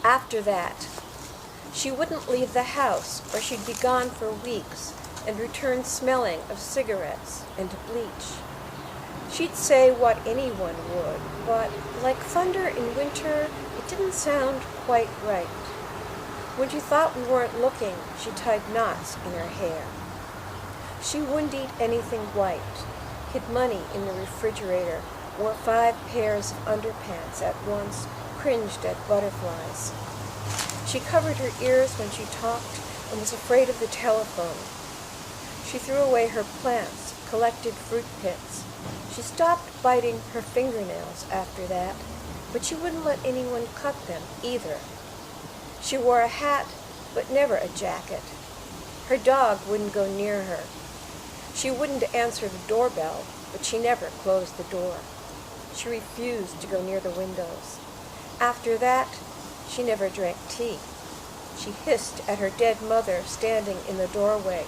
After that, she wouldn't leave the house, or she'd be gone for weeks and return smelling of cigarettes and bleach. She'd say what anyone would, but like thunder in winter, it didn't sound quite right. When she thought we weren't looking, she tied knots in her hair. She wouldn't eat anything white, hid money in the refrigerator, wore 5 pairs of underpants at once, cringed at butterflies. She covered her ears when she talked and was afraid of the telephone. She threw away her plants, collected fruit pits. She stopped biting her fingernails after that, but she wouldn't let anyone cut them either. She wore a hat, but never a jacket. Her dog wouldn't go near her. She wouldn't answer the doorbell, but she never closed the door. She refused to go near the windows. After that, she never drank tea. She hissed at her dead mother standing in the doorway.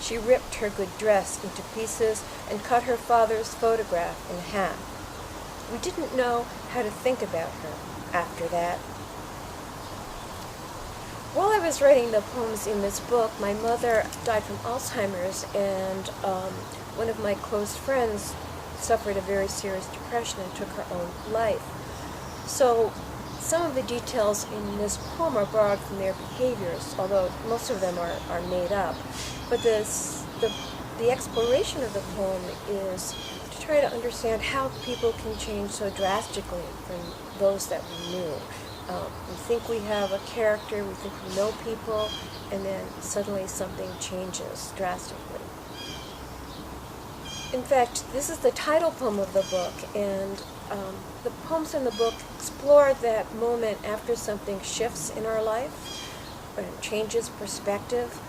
She ripped her good dress into pieces and cut her father's photograph in half. We didn't know how to think about her after that. While I was writing the poems in this book, my mother died from Alzheimer's, and one of my close friends suffered a very serious depression and took her own life. So some of the details in this poem are borrowed from their behaviors, although most of them are made up. But the exploration of the poem is to try to understand how people can change so drastically from those that we knew. We think we have a character, we think we know people, and then suddenly something changes drastically. In fact, this is the title poem of the book, and the poems in the book explore that moment after something shifts in our life, or changes perspective,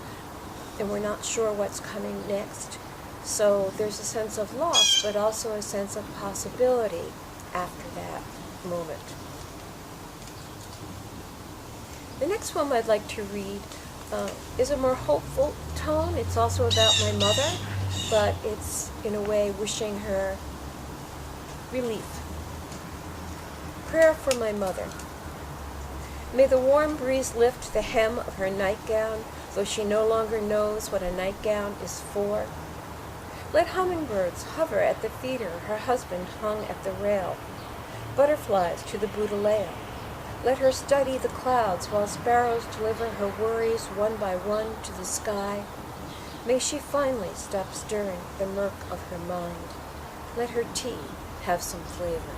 and we're not sure what's coming next. So there's a sense of loss, but also a sense of possibility after that moment. The next poem I'd like to read is a more hopeful tone. It's also about my mother, but it's in a way wishing her relief. Prayer for my mother. May the warm breeze lift the hem of her nightgown, though she no longer knows what a nightgown is for. Let hummingbirds hover at the feeder her husband hung at the rail, butterflies to the Buddhalea. Let her study the clouds while sparrows deliver her worries one by one to the sky. May she finally stop stirring the murk of her mind. Let her tea have some flavor.